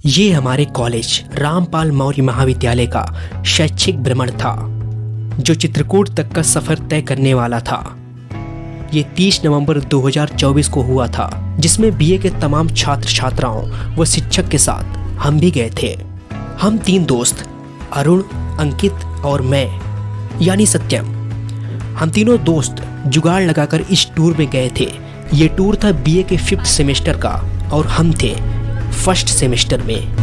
ये हमारे कॉलेज रामपाल मौर्य महाविद्यालय का शैक्षिक भ्रमण था, जो चित्रकूट तक का सफर तय करने वाला था। ये 30 नवंबर 2024 को हुआ था, जिसमें बीए के तमाम छात्र छात्राओं व शिक्षक के साथ हम भी गए थे। हम 3 दोस्त अरुण, अंकित और मैं यानी सत्यम, हम तीनों दोस्त जुगाड़ लगाकर इस टूर में गए थे। ये टूर था बीए के 5th सेमेस्टर का और हम थे 1st सेमेस्टर में।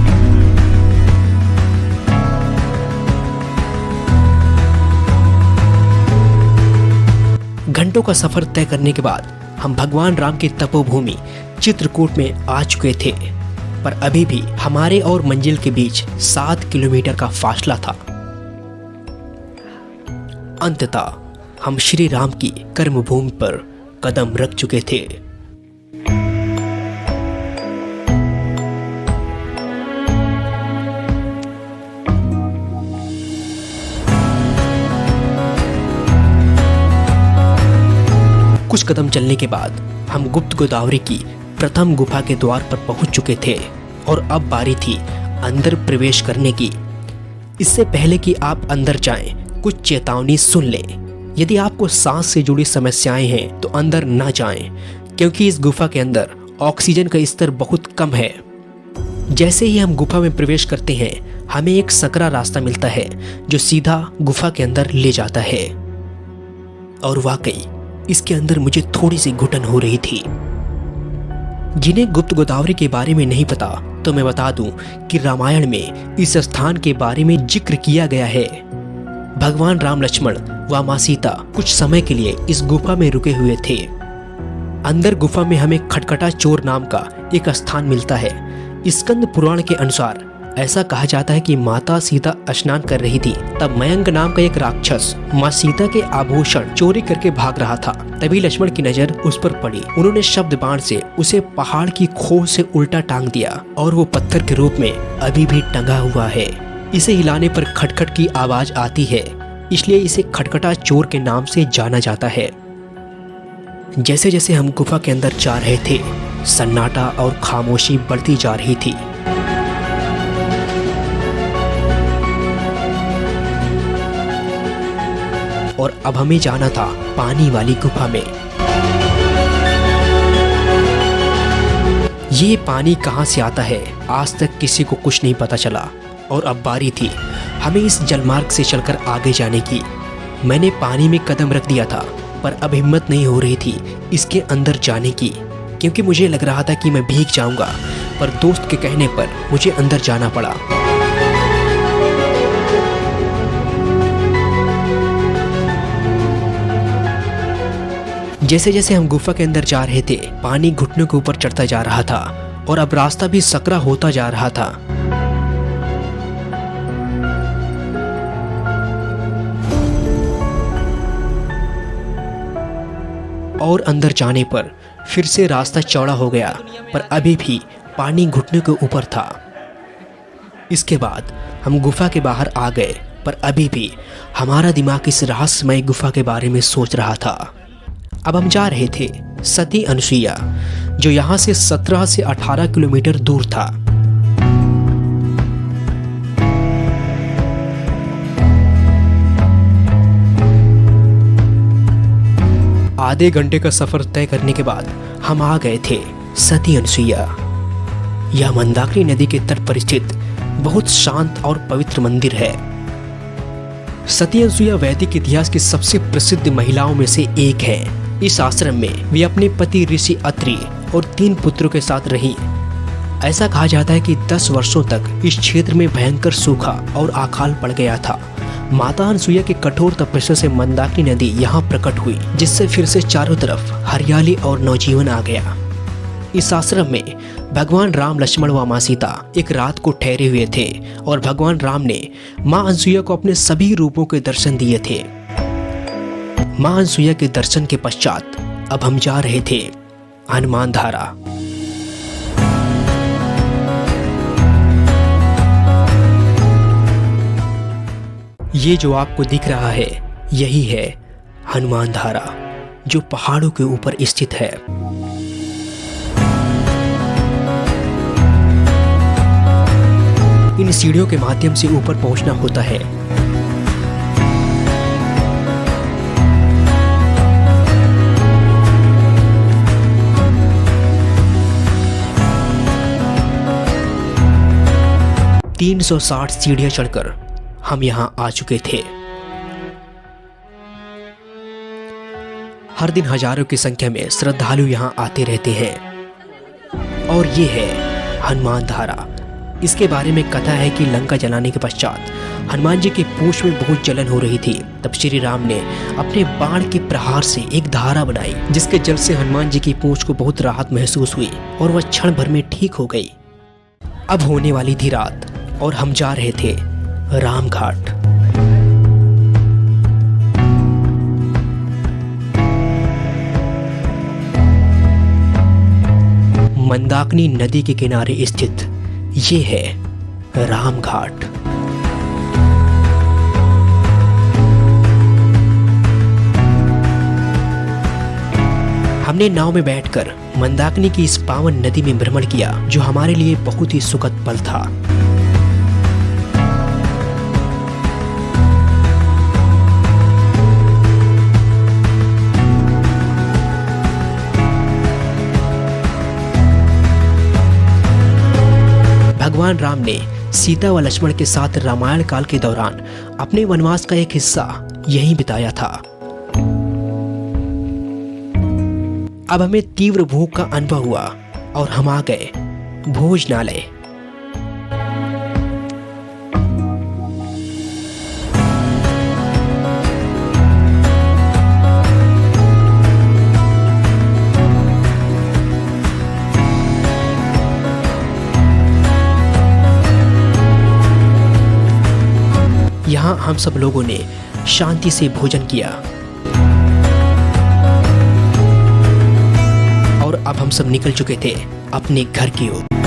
घंटों का सफर तय करने के बाद हम भगवान राम की तपोभूमि चित्रकूट में आ चुके थे, पर अभी भी हमारे और मंजिल के बीच 7 किलोमीटर का फासला था। अंततः हम श्री राम की कर्मभूमि पर कदम रख चुके थे। कुछ कदम चलने के बाद हम गुप्त गोदावरी की प्रथम गुफा के द्वार पर पहुंच चुके थे और अब बारी थी अंदर प्रवेश करने की। इससे पहले कि आप अंदर जाएं, कुछ चेतावनी सुन लें। यदि आपको सांस से जुड़ी समस्याएं हैं तो अंदर न जाएं, क्योंकि इस गुफा के अंदर ऑक्सीजन का स्तर बहुत कम है। जैसे ही हम गुफा में प्रवेश करते हैं, हमें एक सकरा रास्ता मिलता है जो सीधा गुफा के अंदर ले जाता है। और वाकई इसके अंदर मुझे थोड़ी सी घुटन हो रही थी। जिन्हें गुप्त गोदावरी के बारे में नहीं पता, तो मैं बता दूं कि रामायण में इस स्थान के बारे में जिक्र किया गया है। भगवान राम, लक्ष्मण व मां सीता कुछ समय के लिए इस गुफा में रुके हुए थे। अंदर गुफा में हमें खटखटा चोर नाम का एक स्थान मिलता है। स्कंद पुराण के अनुसार ऐसा कहा जाता है कि माता सीता स्नान कर रही थी, तब मयंक नाम का एक राक्षस माँ सीता के आभूषण चोरी करके भाग रहा था। तभी लक्ष्मण की नजर उस पर पड़ी। उन्होंने शब्द बाण से उसे पहाड़ की खोह से उल्टा टांग दिया और वो पत्थर के रूप में अभी भी टंगा हुआ है। इसे हिलाने पर खटखट की आवाज आती है, इसलिए इसे खटखटा चोर के नाम से जाना जाता है। जैसे जैसे हम गुफा के अंदर जा रहे थे, सन्नाटा और खामोशी बढ़ती जा रही थी। और अब हमें जाना था पानी वाली गुफा में। ये पानी कहां से आता है, आज तक किसी को कुछ नहीं पता चला। और अब बारी थी हमें इस जलमार्ग से चलकर आगे जाने की। मैंने पानी में कदम रख दिया था, पर अब हिम्मत नहीं हो रही थी इसके अंदर जाने की, क्योंकि मुझे लग रहा था कि मैं भीग जाऊंगा। पर दोस्त के कहने पर मुझे अंदर जाना पड़ा। जैसे जैसे हम गुफा के अंदर जा रहे थे, पानी घुटनों के ऊपर चढ़ता जा रहा था और अब रास्ता भी सकरा होता जा रहा था। और अंदर जाने पर फिर से रास्ता चौड़ा हो गया, पर अभी भी पानी घुटने के ऊपर था। इसके बाद हम गुफा के बाहर आ गए, पर अभी भी हमारा दिमाग इस रहस्यमय गुफा के बारे में सोच रहा था। अब हम जा रहे थे सती अनुसुईया, जो यहाँ से 17 से 18 किलोमीटर दूर था। आधे घंटे का सफर तय करने के बाद हम आ गए थे सती अनुसुईया। यह मंदाकिनी नदी के तट पर स्थित बहुत शांत और पवित्र मंदिर है। सती अनुसुईया वैदिक इतिहास की सबसे प्रसिद्ध महिलाओं में से एक है। इस आश्रम में वे अपने पति ऋषि अत्रि और 3 पुत्रों के साथ रहीं। ऐसा कहा जाता है कि 10 वर्षों तक इस क्षेत्र में भयंकर सूखा और अकाल पड़ गया था। माता अनुसुईया की कठोर तपस्या से मंदाकिनी नदी यहाँ प्रकट हुई, जिससे फिर से चारों तरफ हरियाली और नवजीवन आ गया। इस आश्रम में भगवान राम, लक्ष्मण व मां सीता एक रात को ठहरे हुए थे और भगवान राम ने मां अनुसुईया को अपने सभी रूपों के दर्शन दिए थे। मां अनुसुईया के दर्शन के पश्चात अब हम जा रहे थे हनुमान धारा। ये जो आपको दिख रहा है, यही है हनुमान धारा, जो पहाड़ों के ऊपर स्थित है। इन सीढ़ियों के माध्यम से ऊपर पहुंचना होता है। तीन 360 सीढ़ियां चढ़कर हम यहां आ चुके थे। हर दिन हजारों की संख्या में श्रद्धालु यहां आते रहते हैं। और ये है हनुमान धारा। इसके बारे में कथा है कि लंका जलाने के पश्चात हनुमान जी के पूंछ में बहुत जलन हो रही थी। तब श्री राम ने अपने बाण के प्रहार से एक धारा बनाई, जिसके जल से हनुमान जी की पूंछ को बहुत राहत महसूस हुई और वह क्षण भर में ठीक हो गई। अब होने वाली थी रात और हम जा रहे थे रामघाट। मंदाकिनी नदी के किनारे स्थित ये है रामघाट। हमने नाव में बैठकर मंदाकिनी की इस पावन नदी में भ्रमण किया, जो हमारे लिए बहुत ही सुखद पल था। भगवान राम ने सीता व लक्ष्मण के साथ रामायण काल के दौरान अपने वनवास का एक हिस्सा यहीं बिताया था। अब हमें तीव्र भूख का अनुभव हुआ और हम आ गए भोजनालय। यहाँ हम सब लोगों ने शांति से भोजन किया और अब हम सब निकल चुके थे अपने घर की ओर।